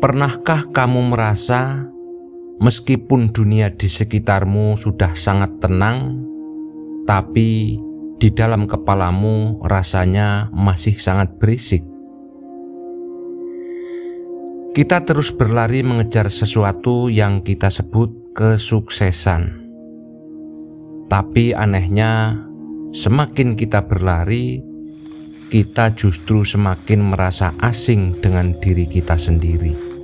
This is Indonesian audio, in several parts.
Pernahkah kamu merasa meskipun dunia di sekitarmu sudah sangat tenang, tapi di dalam kepalamu rasanya masih sangat berisik? Kita terus berlari mengejar sesuatu yang kita sebut kesuksesan. Tapi anehnya, semakin kita berlari, kita justru semakin merasa asing dengan diri kita sendiri.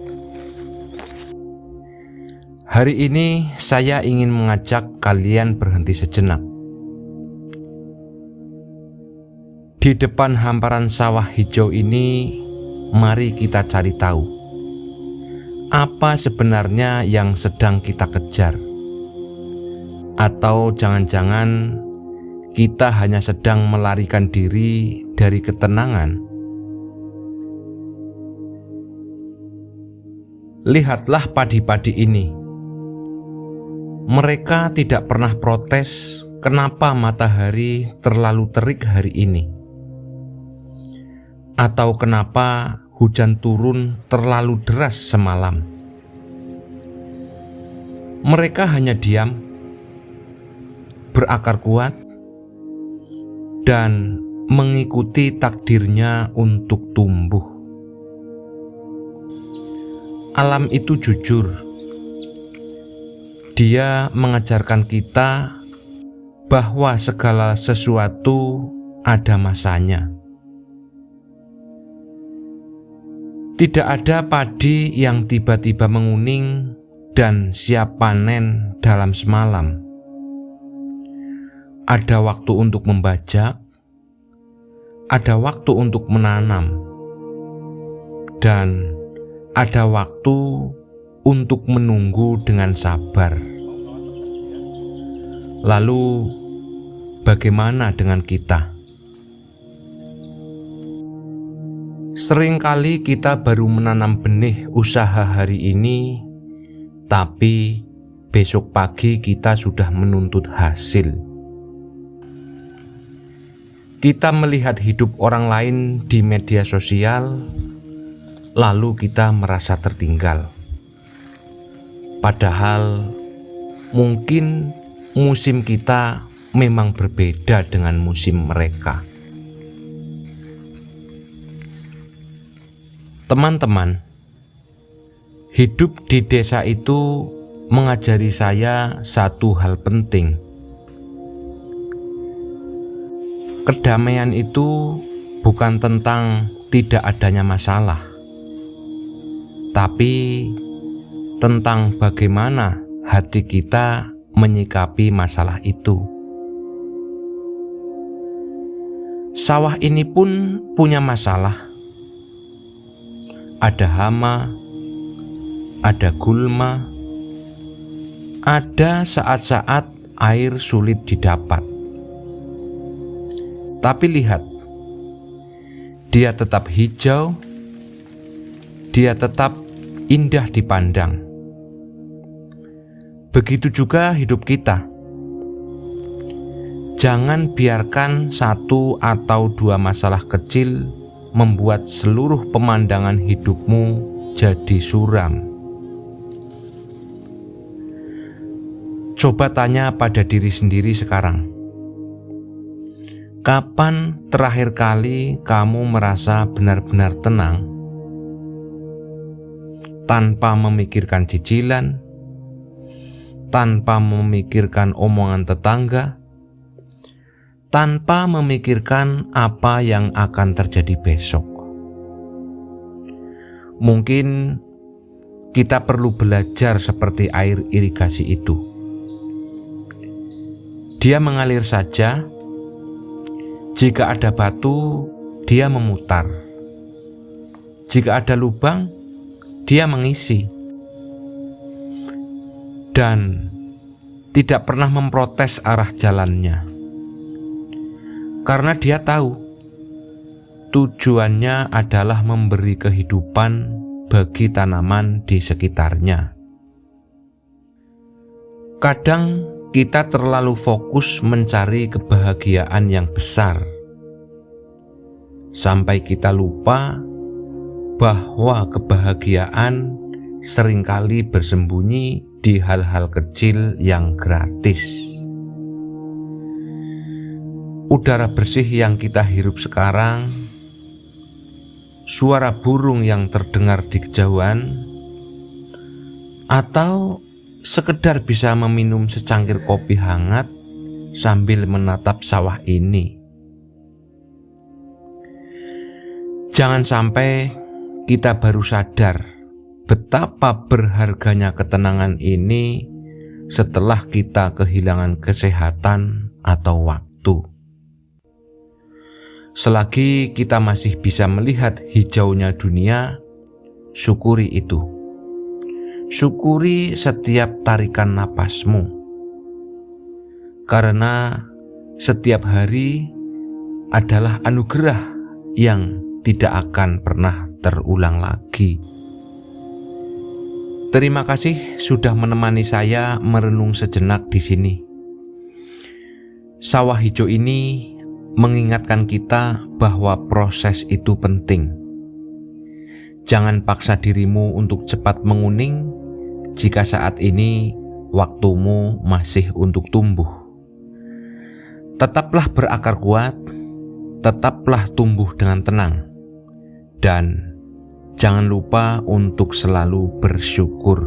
Hari ini saya ingin mengajak kalian berhenti sejenak. Di depan hamparan sawah hijau ini, mari kita cari tahu, apa sebenarnya yang sedang kita kejar? Atau jangan-jangan kita hanya sedang melarikan diri dari ketenangan? Lihatlah padi-padi ini. Mereka tidak pernah protes kenapa matahari terlalu terik hari ini, atau kenapa hujan turun terlalu deras semalam. Mereka hanya diam, berakar kuat, dan mengikuti takdirnya untuk tumbuh. Alam itu jujur. Dia mengajarkan kita bahwa segala sesuatu ada masanya. Tidak ada padi yang tiba-tiba menguning dan siap panen dalam semalam. Ada waktu untuk membajak, ada waktu untuk menanam, dan ada waktu untuk menunggu dengan sabar. Lalu, bagaimana dengan kita? Seringkali kita baru menanam benih usaha hari ini, tapi besok pagi kita sudah menuntut hasil. Kita melihat hidup orang lain di media sosial, lalu kita merasa tertinggal. Padahal mungkin musim kita memang berbeda dengan musim mereka. Teman-teman, hidup di desa itu mengajari saya satu hal penting. Kedamaian itu bukan tentang tidak adanya masalah, tapi tentang bagaimana hati kita menyikapi masalah itu. Sawah ini pun punya masalah. Ada hama, ada gulma, ada saat-saat air sulit didapat. Tapi lihat, dia tetap hijau, dia tetap indah dipandang. Begitu juga hidup kita. Jangan biarkan satu atau dua masalah kecil membuat seluruh pemandangan hidupmu jadi suram. Coba tanya pada diri sendiri sekarang. Kapan terakhir kali kamu merasa benar-benar tenang? Tanpa memikirkan cicilan, tanpa memikirkan omongan tetangga, tanpa memikirkan apa yang akan terjadi besok. Mungkin kita perlu belajar seperti air irigasi itu. Dia mengalir saja. Jika ada batu, dia memutar. Jika ada lubang, dia mengisi. Dan tidak pernah memprotes arah jalannya. Karena dia tahu, tujuannya adalah memberi kehidupan bagi tanaman di sekitarnya. Kadang kita terlalu fokus mencari kebahagiaan yang besar, sampai kita lupa bahwa kebahagiaan seringkali bersembunyi di hal-hal kecil yang gratis. Udara bersih yang kita hirup sekarang, suara burung yang terdengar di kejauhan, atau sekedar bisa meminum secangkir kopi hangat sambil menatap sawah ini. Jangan sampai kita baru sadar betapa berharganya ketenangan ini setelah kita kehilangan kesehatan atau waktu. Selagi kita masih bisa melihat hijaunya dunia, syukuri itu. Syukuri setiap tarikan napasmu, karena setiap hari adalah anugerah yang tidak akan pernah terulang lagi. Terima kasih sudah menemani saya merenung sejenak di sini. Sawah hijau ini mengingatkan kita bahwa proses itu penting. Jangan paksa dirimu untuk cepat menguning jika saat ini waktumu masih untuk tumbuh. Tetaplah berakar kuat, tetaplah tumbuh dengan tenang, dan jangan lupa untuk selalu bersyukur.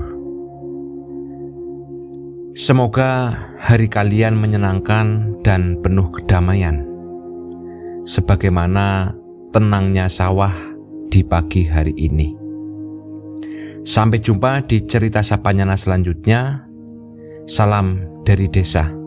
Semoga hari kalian menyenangkan dan penuh kedamaian, sebagaimana tenangnya sawah di pagi hari ini. Sampai jumpa di cerita Sapanyana selanjutnya. Salam dari desa.